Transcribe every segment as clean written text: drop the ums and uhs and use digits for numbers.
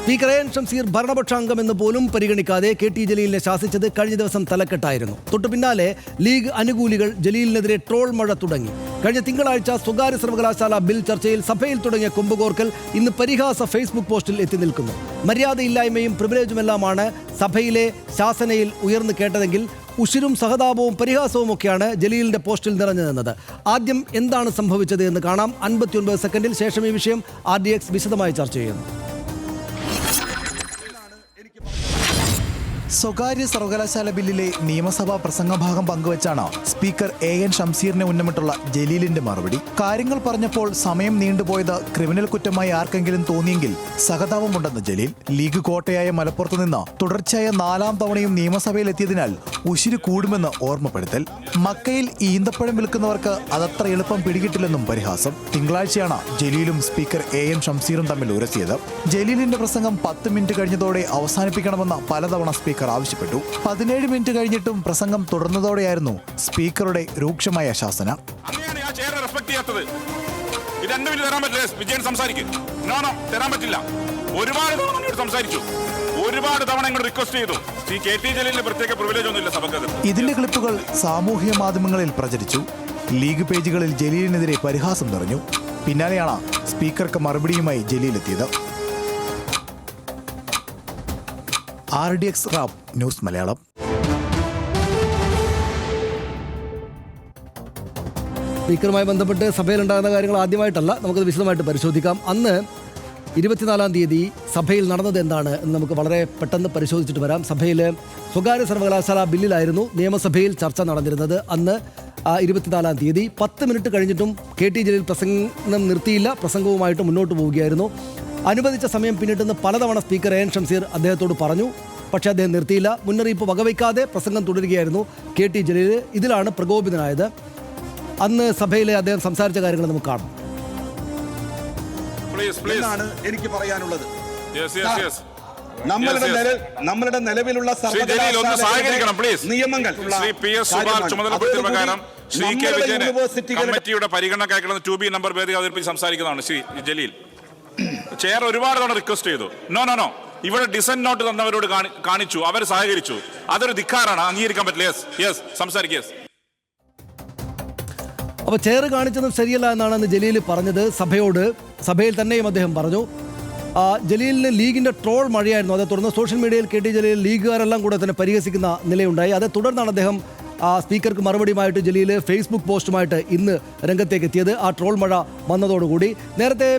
Speaker N Shamseer ഭരണപക്ഷാംഗമെന്ന് പോലും പരിഗണിക്കാതെ K T ജലീലിനെ ശാസിച്ചത് കഴിഞ്ഞ ദിവസം തലക്കെട്ടായിരുന്നു. തൊട്ടു പിന്നാലെ ലീഗ് അനുകൂലികൾ ജലീലിനെതിരെ ട്രോൾ മഴ തുടങ്ങി. കഴിഞ്ഞ തിങ്കളാഴ്ച സ്വകാര്യ സർവകലാശാല ബിൽ ചർച്ചയിൽ സഭയിൽ തുടങ്ങിയ കൊമ്പുകോർക്കൽ ഇന്ന് പരിഹാസ ഫേസ്ബുക്ക് പോസ്റ്റിൽ എത്തി നിൽക്കുന്നു. മര്യാദയില്ലായ്മയും പ്രിവിലേജുമെല്ലാമാണ് സഭയിലെ ശാസനയിൽ ഉയർന്നു കേട്ടതെങ്കിൽ ഉഷിരും സഹതാപവും പരിഹാസവും ഒക്കെയാണ് ജലീലിന്റെ പോസ്റ്റിൽ നിറഞ്ഞു നിന്നത്. ആദ്യം എന്താണ് സംഭവിച്ചത് എന്ന് കാണാം. 59 സെക്കൻഡിൽ ശേഷം ഈ വിഷയം RDX വിശദമായി ചർച്ച ചെയ്യുന്നു. സ്വകാര്യ സർവകലാശാല ബില്ലിലെ നിയമസഭാ പ്രസംഗഭാഗം പങ്കുവച്ചാണ് സ്പീക്കർ AN ഷംസീറിനെ ഉന്നമിട്ടുള്ള ജലീലിന്റെ മറുപടി. കാര്യങ്ങൾ പറഞ്ഞപ്പോൾ സമയം നീണ്ടുപോയത് ക്രിമിനൽ കുറ്റമായി ആർക്കെങ്കിലും തോന്നിയെങ്കിൽ സഹതാപമുണ്ടെന്ന് ജലീൽ. ലീഗ് കോട്ടയായ മലപ്പുറത്ത് നിന്ന് തുടർച്ചയായ 4ാം തവണയും നിയമസഭയിൽ എത്തിയതിനാൽ ഉശിര് കൂടുമെന്ന് ഓർമ്മപ്പെടുത്തൽ. മക്കയിൽ ഈന്തപ്പഴം വിൽക്കുന്നവർക്ക് അതത്ര എളുപ്പം പിടികിട്ടില്ലെന്നും പരിഹാസം. തിങ്കളാഴ്ചയാണ് ജലീലും സ്പീക്കർ AN ഷംസീറും തമ്മിൽ ഉരസിയത്. ജലീലിന്റെ പ്രസംഗം 10 മിനിറ്റ് കഴിഞ്ഞതോടെ അവസാനിപ്പിക്കണമെന്ന് പലതവണ സ്പീക്കർ ആവശ്യപ്പെട്ടു. 17 മിനിറ്റ് കഴിഞ്ഞിട്ടും പ്രസംഗം തുടർന്നതോടെയായിരുന്നു സ്പീക്കറുടെ രൂക്ഷമായ ശാസന. ഇതിന്റെ ക്ലിപ്പുകൾ സാമൂഹ്യ മാധ്യമങ്ങളിൽ പ്രചരിച്ചു. ലീഗ് പേജുകളിൽ ജലീലിനെതിരെ പരിഹാസം നിറഞ്ഞു. പിന്നാലെയാണ് സ്പീക്കർക്ക് മറുപടിയുമായി ജലീലെത്തിയത്. RDX rap news Malayalam. സ്പീക്കറുമായി ബന്ധപ്പെട്ട് സഭയിലുണ്ടാകുന്ന കാര്യങ്ങൾ ആദ്യമായിട്ടല്ല, നമുക്കത് വിശദമായിട്ട് പരിശോധിക്കാം. അന്ന് 24-ാം തീയതി സഭയിൽ നടന്നത് എന്താണ് എന്ന് നമുക്ക് വളരെ പെട്ടെന്ന് പരിശോധിച്ചിട്ട് വരാം. സഭയിൽ സ്വകാര്യ സർവകലാശാല ബില്ലിലായിരുന്നു നിയമസഭയിൽ ചർച്ച നടന്നിരുന്നത്. അന്ന് 24-ാം തീയതി 10 മിനിറ്റ് കഴിഞ്ഞിട്ടും KT ജലീൽ പ്രസംഗം നിർത്തിയില്ല, പ്രസംഗവുമായിട്ട് മുന്നോട്ട് പോവുകയായിരുന്നു. അനുവദിച്ച സമയം പിന്നിട്ടെന്ന് പലതവണ സ്പീക്കർ AN ഷംസീർ അദ്ദേഹത്തോട് പറഞ്ഞു. പക്ഷേ അദ്ദേഹം നിർത്തിയില്ല. മുന്നറിയിപ്പ് വകവയ്ക്കാതെ പ്രസംഗം തുടരുകയായിരുന്നു KT ജലീൽ. ഇതിലാണ് പ്രകോപിതനായത്. അന്ന് സഭയിലെ അദ്ദേഹം സംസാരിച്ച കാര്യങ്ങൾ നമുക്ക് കാണാം. എനിക്ക് പറയാനുള്ളത് നമ്മളുടെ നിലവിലുള്ള നിയമങ്ങൾ കമ്മിറ്റിയുടെ പരിഗണനയ്ക്കായി 2B നമ്പർ ഭേദഗതി അവതരിപ്പിച്ച് സംസാരിക്കുന്നതാണ് ശ്രീ ജലീൽ. ചെയർ ഒരുപാട് തവണ റിക്വസ്റ്റ് ചെയ്തു. നോ ഇവിടെ ഡിസന്റ് നോട്ട് തന്നവരോട് കാണിച്ചു, അവർ സഹകരിച്ചു. അതൊരു ധിക്കാരാണ്, അംഗീകരിക്കാൻ പറ്റില്ല. യെസ് സംസാരിക്കുക. അപ്പോൾ ചെയർ കാണിച്ചതും ശരിയല്ല എന്നാണ് അന്ന് ജലീൽ പറഞ്ഞത് സഭയോട്. സഭയിൽ തന്നെയും അദ്ദേഹം പറഞ്ഞു. ജലീലിന് ലീഗിൻ്റെ ട്രോൾ മഴയായിരുന്നു. അതേ തുടർന്ന് സോഷ്യൽ മീഡിയയിൽ KT ജലീൽ ലീഗുകാരെല്ലാം കൂടെ തന്നെ പരിഹസിക്കുന്ന നിലയുണ്ടായി. അതേ തുടർന്നാണ് അദ്ദേഹം സ്പീക്കർക്ക് മറുപടിയുമായിട്ട് ജലീൽ ഫേസ്ബുക്ക് പോസ്റ്റുമായിട്ട് ഇന്ന് രംഗത്തേക്ക് എത്തിയത്. ആ ട്രോൾ മഴ വന്നതോടുകൂടി നേരത്തെ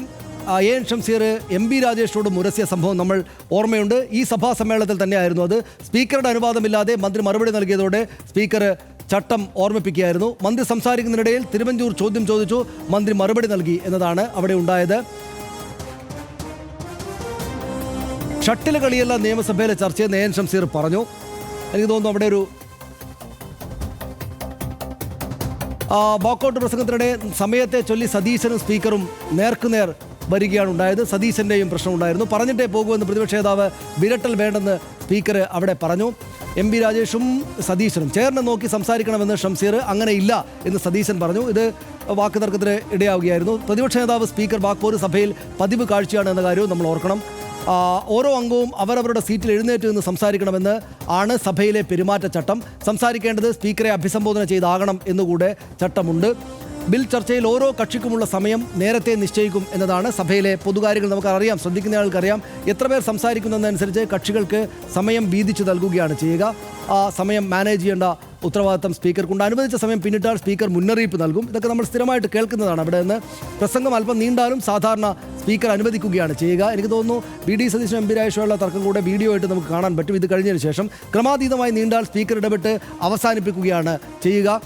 AN ഷംസീർ MB രാജേഷിനോട് മുരസിയ സംഭവം നമ്മൾ ഓർമ്മയുണ്ട്. ഈ സഭാ സമ്മേളനത്തിൽ തന്നെയായിരുന്നു അത്. സ്പീക്കറുടെ അനുവാദമില്ലാതെ മന്ത്രി മറുപടി നൽകിയതോടെ സ്പീക്കർ ചട്ടം ഓർമ്മിപ്പിക്കുകയായിരുന്നു. മന്ത്രി സംസാരിക്കുന്നതിനിടയിൽ തിരുവഞ്ചൂർ ചോദ്യം ചോദിച്ചു, മന്ത്രി മറുപടി നൽകി എന്നതാണ് അവിടെ ഉണ്ടായത്. ഷട്ടിൽ കളിയല്ല നിയമസഭയിലെ ചർച്ചയെന്ന് AN ഷംസീർ പറഞ്ഞു. എനിക്ക് തോന്നുന്നു അവിടെ ഒരു വാക്കൗട്ട് പ്രസംഗത്തിനിടെ സമയത്തെ ചൊല്ലി സതീശനും സ്പീക്കറും നേർക്കുനേർ വരികയാണ് ഉണ്ടായത്. സതീശൻ്റെയും പ്രശ്നമുണ്ടായിരുന്നു. പറഞ്ഞിട്ടേ പോകുമെന്ന് പ്രതിപക്ഷ നേതാവ് വിരട്ടൽ വേണ്ടെന്ന് സ്പീക്കർ അവിടെ പറഞ്ഞു. MB രാജേഷും സതീശനും ചെയറിനെ നോക്കി സംസാരിക്കണമെന്ന് ഷംസീർ, അങ്ങനെ ഇല്ല എന്ന് സതീശൻ പറഞ്ഞു. ഇത് വാക്ക് തർക്കത്തിന് ഇടയാവുകയായിരുന്നു. പ്രതിപക്ഷ നേതാവ് സ്പീക്കർ വാക്പോര് സഭയിൽ പതിവ് കാഴ്ചയാണ് എന്ന കാര്യവും നമ്മൾ ഓർക്കണം. ഓരോ അംഗവും അവരവരുടെ സീറ്റിൽ എഴുന്നേറ്റ് നിന്ന് സംസാരിക്കണമെന്ന് ആണ് സഭയിലെ പെരുമാറ്റച്ചട്ടം. സംസാരിക്കേണ്ടത് സ്പീക്കറെ അഭിസംബോധന ചെയ്താകണം എന്നുകൂടെ ചട്ടമുണ്ട്. ബിൽ ചർച്ചയിൽ ഓരോ കക്ഷിക്കുമുള്ള സമയം നേരത്തെ നിശ്ചയിക്കും എന്നതാണ് സഭയിലെ പൊതുകാര്യങ്ങൾ. നമുക്കറിയാം, ശ്രദ്ധിക്കുന്ന ആൾക്കറിയാം, എത്ര പേർ സംസാരിക്കുന്നതനുസരിച്ച് കക്ഷികൾക്ക് സമയം വീതിച്ചു നൽകുകയാണ് ചെയ്യുക. ആ സമയം മാനേജ് ചെയ്യേണ്ട ഉത്തരവാദിത്തം സ്പീക്കർക്കുണ്ട്. അനുവദിച്ച സമയം പിന്നിട്ടാൽ സ്പീക്കർ മുന്നറിയിപ്പ് നൽകും. ഇതൊക്കെ നമ്മൾ സ്ഥിരമായിട്ട് കേൾക്കുന്നതാണ്. അവിടെ നിന്ന് പ്രസംഗം അല്പം നീണ്ടാലും സാധാരണ സ്പീക്കർ അനുവദിക്കുകയാണ് ചെയ്യുക. എനിക്ക് തോന്നുന്നു VD സതീശനും MB രാജേഷുള്ള തർക്കം കൂടെ വീഡിയോ ആയിട്ട് നമുക്ക് കാണാൻ പറ്റും. ഇത് കഴിഞ്ഞതിന് ശേഷം ക്രമാതീതമായി നീണ്ടാൽ സ്പീക്കർ ഇടപെട്ട് അവസാനിപ്പിക്കുകയാണ് ചെയ്യുക.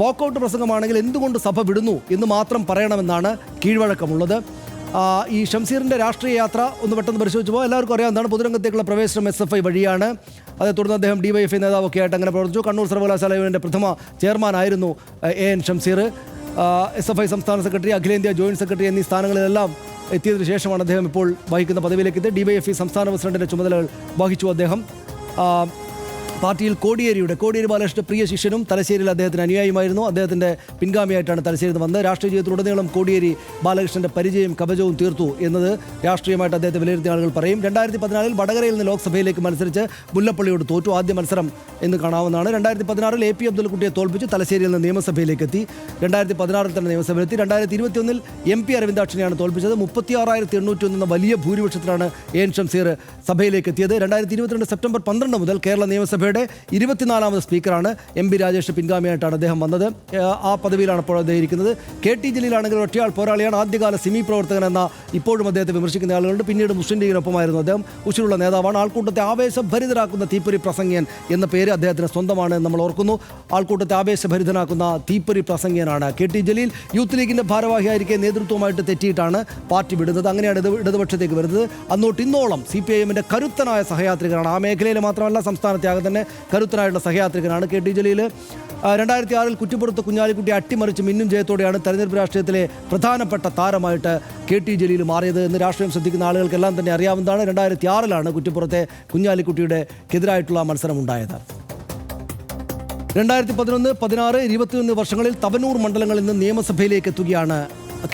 വാക്കൗട്ട് പ്രസംഗമാണെങ്കിൽ എന്തുകൊണ്ട് സഭ വിടുന്നു എന്ന് മാത്രം പറയണമെന്നാണ് കീഴ്വഴക്കമുള്ളത്. ഈ ഷംസീറിൻ്റെ രാഷ്ട്രീയ യാത്ര ഒന്ന് പെട്ടെന്ന് പരിശോധിച്ചപ്പോൾ എല്ലാവർക്കും അറിയാവുന്നതാണ്. പൊതുരംഗത്തേക്കുള്ള പ്രവേശനം SFI വഴിയാണ്. അതേ തുടർന്ന് അദ്ദേഹം DYFI നേതാവൊക്കെ ആയിട്ട് അങ്ങനെ പ്രവർത്തിച്ചു. കണ്ണൂർ സർവകലാശാല യൂണിയൻ്റെ പ്രഥമ ചെയർമാനായിരുന്നു AN ഷംസീർ. SFI സംസ്ഥാന സെക്രട്ടറി, അഖിലേന്ത്യാ ജോയിൻറ്റ് സെക്രട്ടറി എന്നീ സ്ഥാനങ്ങളിലെല്ലാം എത്തിയതിനു ശേഷമാണ് അദ്ദേഹം ഇപ്പോൾ വഹിക്കുന്ന പദവിയിലേക്ക് എത്തി. DYFI സംസ്ഥാന പ്രസിഡന്റിൻ്റെ ചുമതലകൾ വഹിച്ചു അദ്ദേഹം. പാർട്ടിയിൽ കോടിയേരി ബാലകൃഷ്ണന്റെ പ്രിയ ശിഷ്യനും തലശ്ശേരിയിൽ അദ്ദേഹത്തിന് അനുയായിയുമായിരുന്നു. അദ്ദേഹത്തിന്റെ പിൻഗാമിയായിട്ടാണ് തലശ്ശേരിയിൽ വന്നത്. രാഷ്ട്രീയ ജീവിതത്തിലുടനീളം കോടിയേരി ബാലകൃഷ്ണന്റെ പരിചയം കവചവും തീർത്തു എന്നത് രാഷ്ട്രീയമായിട്ട് അദ്ദേഹത്തെ വിലയിരുത്തിയ ആളുകൾ പറയും. 2014 വടകരയിൽ നിന്ന് ലോക്സഭയിലേക്ക് മത്സരിച്ച് മുല്ലപ്പള്ളിയോട് തോറ്റു. ആദ്യ മത്സരം എന്ന് കാണാവുന്നതാണ്. 2016 AP അബ്ദുൽകുട്ടിയെ തോൽപ്പിച്ച് തലശ്ശേരിയിൽ നിന്ന് നിയമസഭയിലേക്ക് എത്തി. 2016 തന്നെ നിയമസഭയിലെത്തി. 2021 MP അരവിന്ദാക്ഷനെയാണ് തോൽപ്പിച്ചത്. 36,801 എന്ന വലിയ ഭൂരിപക്ഷത്തിലാണ് AN ഷംസീർ സഭയിലേക്ക് എത്തിയത്. 2022 സെപ്റ്റംബർ 12 മുതൽ കേരള നിയമസഭയുടെ 24ാമത് സ്പീക്കറാണ്. MP രാജേഷ് പിൻഗാമിയായിട്ടാണ് അദ്ദേഹം വന്നത്. ആ പദവിയിലാണ് ഇപ്പോൾ അദ്ദേഹം ഇരിക്കുന്നത്. KT ജലീലാണെങ്കിൽ ഒറ്റയാൾ പോരാളിയാണ്. ആദ്യകാല സിമി പ്രവർത്തകൻ എന്ന ഇപ്പോഴും അദ്ദേഹത്തെ വിമർശിക്കുന്ന ആളുകളുണ്ട്. പിന്നീട് മുസ്ലിം ലീഗിനൊപ്പമായിരുന്നു അദ്ദേഹം. ഉശിരുള്ള നേതാവാണ്. ആൾക്കൂട്ടത്തെ ആവേശഭരിതരാക്കുന്ന തീപ്പൊരി പ്രസംഗിയൻ എന്ന പേര് അദ്ദേഹത്തിന് സ്വന്തമാണ് എന്ന് നമ്മൾ ഓർക്കുന്നു. ആൾക്കൂട്ടത്തെ ആവേശഭരിതനാക്കുന്ന തീപ്പൊരി പ്രസംഗിയനാണ് KT ജലീൽ. യൂത്ത് ലീഗിന്റെ ഭാരവാഹിയായിരിക്കെ നേതൃത്വമായിട്ട് തെറ്റിയിട്ടാണ് പാർട്ടി വിടുന്നത്. അങ്ങനെയാണ് ഇടതുപക്ഷത്തേക്ക് വരുന്നത്. അന്നോട്ട് ഇന്നോളം CPIMന്റെ കരുത്തനായ സഹയാത്രികനാണ്. ആ മേഖലയിൽ മാത്രമല്ല സംസ്ഥാനത്തെ ആകെ തന്നെ കരുത്തനായിട്ടുള്ള സഹയാത്രികനാണ് KT ജലീൽ. 2006 കുറ്റിപ്പുറത്ത് കുഞ്ഞാലിക്കുട്ടി അട്ടിമറിച്ച് മിന്നും ജയത്തോടെയാണ് തെരഞ്ഞെടുപ്പ് രാഷ്ട്രീയത്തിലെ പ്രധാനപ്പെട്ട താരമായിട്ട് KT ജലീൽ മാറിയത് എന്ന് രാഷ്ട്രീയം ശ്രദ്ധിക്കുന്ന ആളുകൾക്കെല്ലാം തന്നെ അറിയാവുന്നതാണ്. 2006 കുറ്റിപ്പുറത്തെ കുഞ്ഞാലിക്കുട്ടിയുടെക്കെതിരായിട്ടുള്ള മത്സരം ഉണ്ടായത്. 2011, 16, 21 വർഷങ്ങളിൽ തവനൂർ മണ്ഡലങ്ങളിൽ നിന്ന് നിയമസഭയിലേക്ക് എത്തുകയാണ്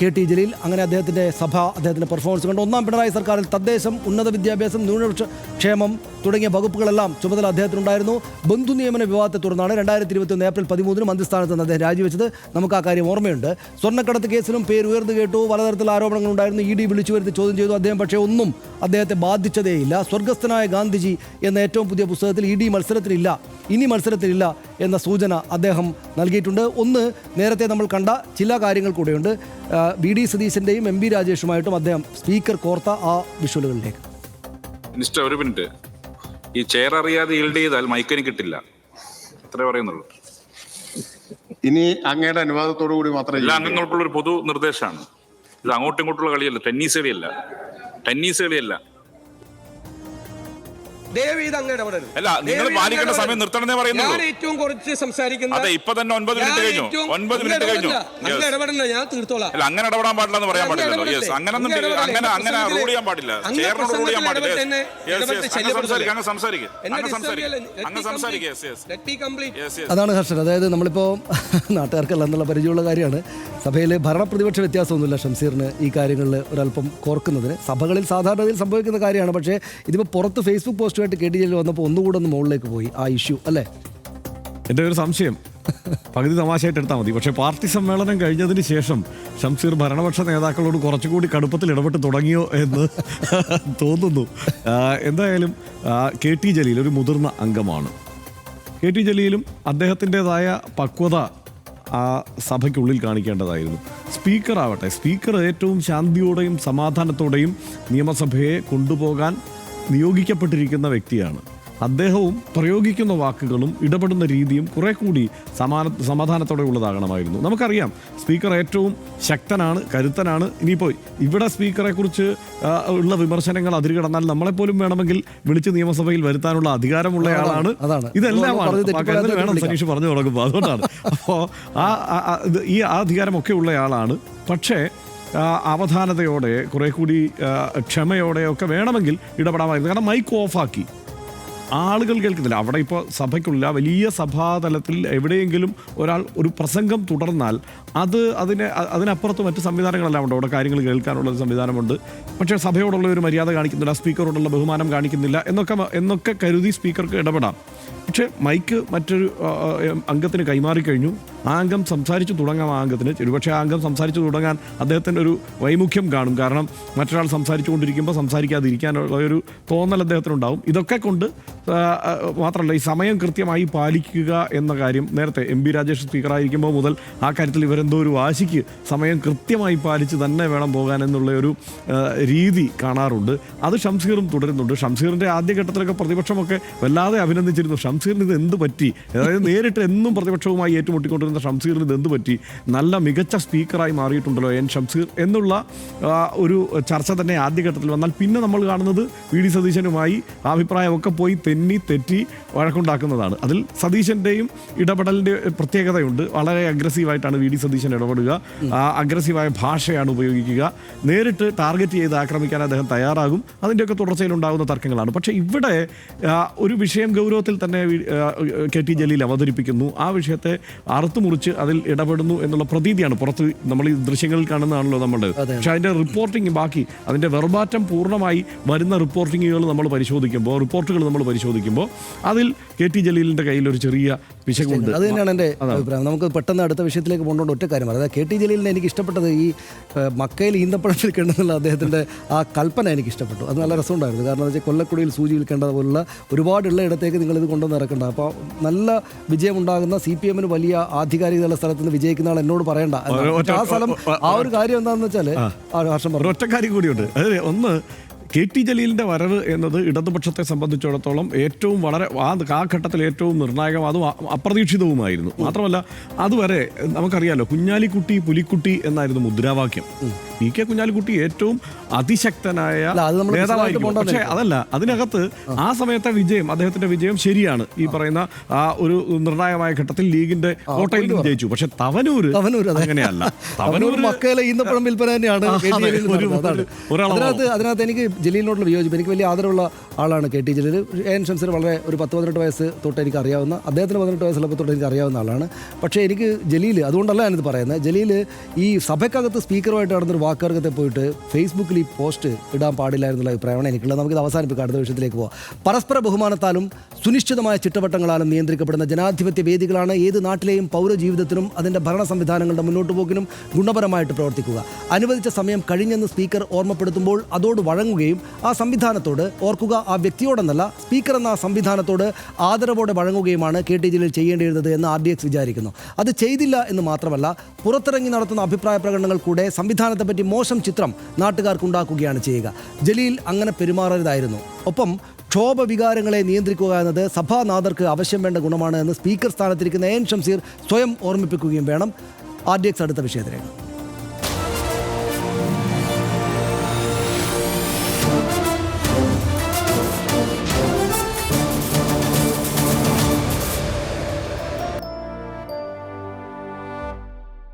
KT ജലീൽ. അങ്ങനെ അദ്ദേഹത്തിൻ്റെ പെർഫോമൻസ് കണ്ട് 1ാം പിണറായി സർക്കാരിൽ തദ്ദേശം, ഉന്നത വിദ്യാഭ്യാസം, ന്യൂനപക്ഷ ക്ഷേമം തുടങ്ങിയ വകുപ്പുകളെല്ലാം ചുമതല അദ്ദേഹത്തിനുണ്ടായിരുന്നു. ബന്ധു നിയമന വിവാദത്തെ തുടർന്നാണ് 2021 ഏപ്രിൽ 13 മന്ത്രിസ്ഥാനത്ത് നിന്ന് അദ്ദേഹം രാജിവെച്ചത്. നമുക്ക് ആ കാര്യം ഓർമ്മയുണ്ട്. സ്വർണ്ണക്കടത്ത് കേസിലും പേര് ഉയർന്നു കേട്ടു. പലതരത്തിലുള്ള ആരോപണങ്ങൾ ഉണ്ടായിരുന്നു. ED വിളിച്ചു വരുത്തി ചോദ്യം ചെയ്തു അദ്ദേഹം. പക്ഷേ ഒന്നും അദ്ദേഹത്തെ ബാധിച്ചതേയില്ല. സ്വർഗസ്ഥനായ ഗാന്ധിജി എന്ന ഏറ്റവും പുതിയ പുസ്തകത്തിൽ ED ഇനി മത്സരത്തിലില്ല എന്ന സൂചന അദ്ദേഹം നൽകിയിട്ടുണ്ട്. ഒന്ന്, നേരത്തെ നമ്മൾ കണ്ട ചില കാര്യങ്ങൾ കൂടെയുണ്ട്. VD സതീശൻ്റെയും MP രാജേഷുമായിട്ടും അദ്ദേഹം സ്പീക്കർ കോർത്ത ആ വിഷ്വലുകളിലേക്ക്. മിനിസ്റ്റർ, ഒരു മിനിറ്റ്. ഈ ചെയർ അറിയാതെ ഈൽഡ് ചെയ്താൽ മൈക്കിന് കിട്ടില്ല. അത്രേ പറയുന്നുള്ളൂ. ഇനി അങ്ങയുടെ അനുവാദത്തോടു കൂടി മാത്രമേ എല്ലാ അംഗങ്ങൾക്കുള്ള ഒരു പൊതു നിർദ്ദേശമാണ്. ഇത് അങ്ങോട്ടും ഇങ്ങോട്ടുള്ള കളിയല്ല, ടെന്നീസ് കളിയല്ല. അല്ല, നിങ്ങൾ പാലിക്കേണ്ട സമയം നിർത്തണമെന്നേ പറയുന്നുള്ളൂ. ഏറ്റവും കുറച്ച് സംസാരിക്കുന്നത്. അതെ, ഇപ്പൊ തന്നെ 9 മിനിറ്റ് കഴിഞ്ഞു. 9 മിനിറ്റ് കഴിഞ്ഞു. ഞാൻ തീർത്തോളാം. അല്ല, അങ്ങനെ ഇടപെടാൻ പാടില്ല എന്ന് പറയാൻ പാടില്ലല്ലോ. യെസ്, അങ്ങനെ റൂൾ ചെയ്യാൻ പാടില്ല. ചെയറിനോട് റൂൾ ചെയ്യാൻ പാടില്ല. അതാണ് ഹർഷൻ. അതായത് നമ്മളിപ്പോൾ നാട്ടുകാർക്കല്ല എന്നുള്ള പരിചയമുള്ള കാര്യമാണ്. സഭയിൽ ഭരണപ്രതിപക്ഷ വ്യത്യാസമൊന്നുമില്ല ഷംസീറിന് ഈ കാര്യങ്ങളിൽ ഒരല്പം കോർക്കുന്നതിന്. സഭകളിൽ സാധാരണയിൽ സംഭവിക്കുന്ന കാര്യമാണ്. പക്ഷേ ഇതിപ്പോൾ പുറത്ത് ഫേസ്ബുക്ക് പോസ്റ്റുമായിട്ട് KT ജലീൽ വന്നപ്പോൾ ഒന്നുകൂടെ ഒന്ന് മുകളിലേക്ക് പോയി ആ ഇഷ്യൂ അല്ലേ? എൻ്റെ ഒരു സംശയം, പകുതി തമാശയായിട്ട് എടുത്താൽ മതി, പക്ഷേ പാർട്ടി സമ്മേളനം കഴിഞ്ഞതിന് ശേഷം ഷംസീർ ഭരണപക്ഷ നേതാക്കളോട് കുറച്ചുകൂടി കടുപ്പത്തിൽ ഇടപെട്ട് തുടങ്ങിയോ എന്ന് തോന്നുന്നു. എന്തായാലും KT ജലീൽ ഒരു മുതിർന്ന അംഗമാണ്. KT ജലീലും അദ്ദേഹത്തിൻ്റെതായ പക്വത ആ സഭയ്ക്കുള്ളിൽ കാണിക്കേണ്ടതായിരുന്നു. സ്പീക്കർ ഏറ്റവും ശാന്തിയോടെയും സമാധാനത്തോടെയും നിയമസഭയെ കൊണ്ടുപോകാൻ നിയോഗിക്കപ്പെട്ടിരിക്കുന്ന വ്യക്തിയാണ്. അദ്ദേഹവും പ്രയോഗിക്കുന്ന വാക്കുകളും ഇടപെടുന്ന രീതിയും കുറെ കൂടി സമാധാനത്തോടെ ഉള്ളതാകണമായിരുന്നു. നമുക്കറിയാം സ്പീക്കർ ഏറ്റവും ശക്തനാണ്, കരുത്തനാണ്. ഇനിയിപ്പോൾ ഇവിടെ സ്പീക്കറെ കുറിച്ച് ഉള്ള വിമർശനങ്ങൾ അതിരുകടന്നാൽ നമ്മളെപ്പോലും വേണമെങ്കിൽ വിളിച്ച് നിയമസഭയിൽ വരുത്താനുള്ള അധികാരമുള്ളയാളാണ്. ഇതെല്ലാമാണ് വേണം സനീഷ് പറഞ്ഞു തുടങ്ങുമ്പോൾ. അതുകൊണ്ടാണ് അപ്പോൾ ഈ അധികാരമൊക്കെ ഉള്ളയാളാണ്. പക്ഷേ അവധാനതയോടെ കുറെ കൂടി ക്ഷമയോടെയൊക്കെ വേണമെങ്കിൽ ഇടപെടാമായിരുന്നു. കാരണം മൈക്ക് ഓഫാക്കി ആളുകൾ കേൾക്കുന്നില്ല. അവിടെ ഇപ്പോൾ സഭയ്ക്കുള്ള വലിയ സഭാതലത്തിൽ എവിടെയെങ്കിലും ഒരാൾ ഒരു പ്രസംഗം തുടർന്നാൽ അതിനപ്പുറത്ത് മറ്റ് സംവിധാനങ്ങളെല്ലാം ഉണ്ട്. അവിടെ കാര്യങ്ങൾ കേൾക്കാനുള്ള സംവിധാനമുണ്ട്. പക്ഷേ സഭയോടുള്ള ഒരു മര്യാദ കാണിക്കുന്നില്ല, സ്പീക്കറോടുള്ള ബഹുമാനം കാണിക്കുന്നില്ല എന്നൊക്കെ കരുതി സ്പീക്കർക്ക് ഇടപെടാം. പക്ഷേ മൈക്ക് മറ്റൊരു അംഗത്തിന് കൈമാറിക്കഴിഞ്ഞു. ആ അംഗം സംസാരിച്ചു തുടങ്ങാം. ആ അംഗത്തിന് ഒരുപക്ഷെ ആ അംഗം സംസാരിച്ചു തുടങ്ങാൻ അദ്ദേഹത്തിൻ്റെ ഒരു വൈമുഖ്യം കാണും. കാരണം മറ്റൊരാൾ സംസാരിച്ചു കൊണ്ടിരിക്കുമ്പോൾ സംസാരിക്കാതിരിക്കാനുള്ള ഒരു തോന്നൽ അദ്ദേഹത്തിനുണ്ടാവും. ഇതൊക്കെ കൊണ്ട് മാത്രമല്ല, ഈ സമയം കൃത്യമായി പാലിക്കുക എന്ന കാര്യം നേരത്തെ MP രാജേഷ് സ്പീക്കറായിരിക്കുമ്പോൾ മുതൽ ആ കാര്യത്തിൽ ഇവരെന്തോ ഒരു വാശിക്ക് സമയം കൃത്യമായി പാലിച്ച് തന്നെ വേണം പോകാൻ എന്നുള്ള ഒരു രീതി കാണാറുണ്ട്. അത് ഷംസീറും തുടരുന്നുണ്ട്. ഷംസീറിൻ്റെ ആദ്യഘട്ടത്തിലൊക്കെ പ്രതിപക്ഷമൊക്കെ വല്ലാതെ അഭിനന്ദിച്ചിരുന്നു. ഷംസീറിന് ഇത് എന്ത് പറ്റി? അതായത് നേരിട്ട് എന്നും പ്രതിപക്ഷവുമായി ഏറ്റുമുട്ടിക്കൊണ്ടിരുന്ന നിന്ന ഷംസീറിന് ഇത് എന്ത് പറ്റി, നല്ല മികച്ച സ്പീക്കറായി മാറിയിട്ടുണ്ടല്ലോ എൻ ഷംസീർ എന്നുള്ള ഒരു ചർച്ച തന്നെ ആദ്യഘട്ടത്തിൽ വന്നാൽ പിന്നെ നമ്മൾ കാണുന്നത് വി ഡി സതീശനുമായി അഭിപ്രായമൊക്കെ പോയി തെറ്റി വഴക്കുണ്ടാക്കുന്നതാണ്. അതിൽ സതീശൻ്റെയും ഇടപെടലിൻ്റെ പ്രത്യേകതയുണ്ട്. വളരെ അഗ്രസീവായിട്ടാണ് വി ഡി സതീശൻ ഇടപെടുക, അഗ്രസീവായ ഭാഷയാണ് ഉപയോഗിക്കുക, നേരിട്ട് ടാർഗറ്റ് ചെയ്ത് ആക്രമിക്കാൻ അദ്ദേഹം തയ്യാറാകും. അതിൻ്റെയൊക്കെ തുടർച്ചയിലുണ്ടാകുന്ന തർക്കങ്ങളാണ്. പക്ഷേ ഇവിടെ ഒരു വിഷയം ഗൗരവത്തിൽ തന്നെ കെ ടി ജലീൽ അവതരിപ്പിക്കുന്നു. ആ വിഷയത്തെ അറുത്തുമുറിച്ച് അതിൽ ഇടപെടുന്നു എന്നുള്ള പ്രതീതിയാണ് പുറത്ത് നമ്മൾ ഈ ദൃശ്യങ്ങളിൽ കാണുന്നതാണല്ലോ നമ്മുടെ. പക്ഷേ അതിൻ്റെ റിപ്പോർട്ടിംഗ് ബാക്കി അതിൻ്റെ വെർബാറ്റം പൂർണ്ണമായി വരുന്ന റിപ്പോർട്ടുകൾ നമ്മൾ പരിശോധിക്കുമ്പോൾ അതിൽ കെ ടി ജലീലിൻ്റെ കയ്യിൽ ഒരു ചെറിയ പിശകുണ്ട്. അത് തന്നെയാണ് എൻ്റെ അഭിപ്രായം. നമുക്ക് പെട്ടെന്ന് അടുത്ത വിഷയത്തിലേക്ക് കൊണ്ടുകൊണ്ട് ഒറ്റ കാര്യം പറയാം. കെ ടി ജലീലിനെ എനിക്ക് ഇഷ്ടപ്പെട്ടത് ഈ മക്കയിൽ ഈന്തപ്പഴം വിൽക്കേണ്ടതെന്നുള്ള അദ്ദേഹത്തിൻ്റെ ആ കൽപ്പന എനിക്ക് ഇഷ്ടപ്പെട്ടു. അത് നല്ല രസമുണ്ടായിരുന്നു. കാരണം എന്താ വെച്ചാൽ കൊല്ലക്കുടിയിൽ സൂചി വിൽക്കേണ്ടത് പോലുള്ള ഒരുപാടുള്ള ഇടത്തേക്ക് നിങ്ങളിത് കൊണ്ടുവന്ന് ഇറക്കേണ്ട. അപ്പോൾ നല്ല വിജയമുണ്ടാകുന്ന CPM വലിയ ആധികാരികതയുള്ള സ്ഥലത്ത് നിന്ന് വിജയിക്കുന്ന ആൾ എന്നോട് പറയണ്ട. ആ സ്ഥലം ആ ഒരു കാര്യം എന്താണെന്ന് വെച്ചാൽ ഹർഷം പറഞ്ഞു ഒറ്റ കാര്യം കൂടിയുണ്ട്. അതായത് ഒന്ന്, കെ ടി ജലീലിൻ്റെ വരവ് എന്നത് ഇടതുപക്ഷത്തെ സംബന്ധിച്ചിടത്തോളം ഏറ്റവും വളരെ ആ ഘട്ടത്തിൽ ഏറ്റവും നിർണായകം, അതും അപ്രതീക്ഷിതവുമായിരുന്നു. മാത്രമല്ല അതുവരെ നമുക്കറിയാലോ കുഞ്ഞാലിക്കുട്ടി പുലിക്കുട്ടി എന്നായിരുന്നു മുദ്രാവാക്യം. PK കുഞ്ഞാലിക്കുട്ടി ഏറ്റവും അതിശക്തനായ നേതാവായിരുന്നു. പക്ഷേ അതല്ല, അതിനകത്ത് ആ സമയത്തെ വിജയം, അദ്ദേഹത്തിന്റെ വിജയം ശരിയാണ്. ഈ പറയുന്ന ആ ഒരു നിർണായകമായ ഘട്ടത്തിൽ ലീഗിന്റെ കോട്ടയിൽ നിന്ന് ജയിച്ചു. പക്ഷെ തവനൂർ അങ്ങനെയല്ല. തവനൂർ മക്കയിലെ ഈന്തപ്പഴം വിൽപ്പന തന്നെയാണ്. അതിനകത്ത് എനിക്ക് ജലീലിനോടുള്ള വിയോജിപ്പ്, എനിക്ക് വലിയ ആദരവുള്ള ആളാണ് K T Jaleel. N Shamseer വളരെ ഒരു 10-18 വയസ്സ് തൊട്ട് എനിക്ക് അറിയാവുന്ന, അദ്ദേഹത്തിന് 18 വയസ്സുള്ളപ്പോൾ തൊട്ട് എനിക്ക് അറിയാവുന്ന ആളാണ്. പക്ഷേ എനിക്ക് ജലീൽ, അതുകൊണ്ടല്ല ഞാനിത് പറയുന്നത്, ജലീൽ ഈ സഭയ്ക്കകത്ത് സ്പീക്കറുമായിട്ട് നടന്നൊരു വാക്കർക്കത്തെ പോയിട്ട് ഫേസ്ബുക്കിൽ ഈ പോസ്റ്റ് ഇടാൻ പാടില്ലായിരുന്നുള്ള അഭിപ്രായമാണ് എനിക്കുള്ളത്. നമുക്കിത് അവസാനിപ്പിക്കാം, അടുത്ത വിഷയത്തിലേക്ക് പോകാം. പരസ്പര ബഹുമാനത്താലും സുനിശ്ചിതമായ ചിട്ടവട്ടങ്ങളാലും നിയന്ത്രിക്കപ്പെടുന്ന ജനാധിപത്യ വേദികളാണ് ഏത് നാട്ടിലെയും പൗരജീവിതത്തിനും അതിൻ്റെ ഭരണ സംവിധാനങ്ങളുടെ മുന്നോട്ട് പോക്കിനും ഗുണപരമായിട്ട് പ്രവർത്തിക്കുക. അനുവദിച്ച സമയം കഴിഞ്ഞെന്ന് സ്പീക്കർ ഓർമ്മപ്പെടുത്തുമ്പോൾ അതോട് വഴങ്ങുകയും ആ സംവിധാനത്തോട്, ഓർക്കുക ആ വ്യക്തിയോടെന്നല്ല സ്പീക്കർ എന്ന ആ സംവിധാനത്തോട് ആദരവോടെ വഴങ്ങുകയുമാണ് കെ ടി ജലീൽ ചെയ്യേണ്ടിയിരുന്നത് എന്ന് RDX വിചാരിക്കുന്നു. അത് ചെയ്തില്ല എന്ന് മാത്രമല്ല, പുറത്തിറങ്ങി നടത്തുന്ന അഭിപ്രായ പ്രകടനങ്ങൾ കൂടെ സംവിധാനത്തെപ്പറ്റി മോശം ചിത്രം നാട്ടുകാർക്കുണ്ടാക്കുകയാണ് ചെയ്യുക. ജലീൽ അങ്ങനെ പെരുമാറരുതായിരുന്നു. ഒപ്പം ക്ഷോഭ വികാരങ്ങളെ നിയന്ത്രിക്കുക എന്നത് സഭാനാഥർക്ക് ആവശ്യം വേണ്ട ഗുണമാണ് എന്ന് സ്പീക്കർ സ്ഥാനത്തിരിക്കുന്ന എൻ ഷംസീർ സ്വയം ഓർമ്മിപ്പിക്കുകയും വേണം. RDX അടുത്ത വിഷയത്തിലേക്ക്.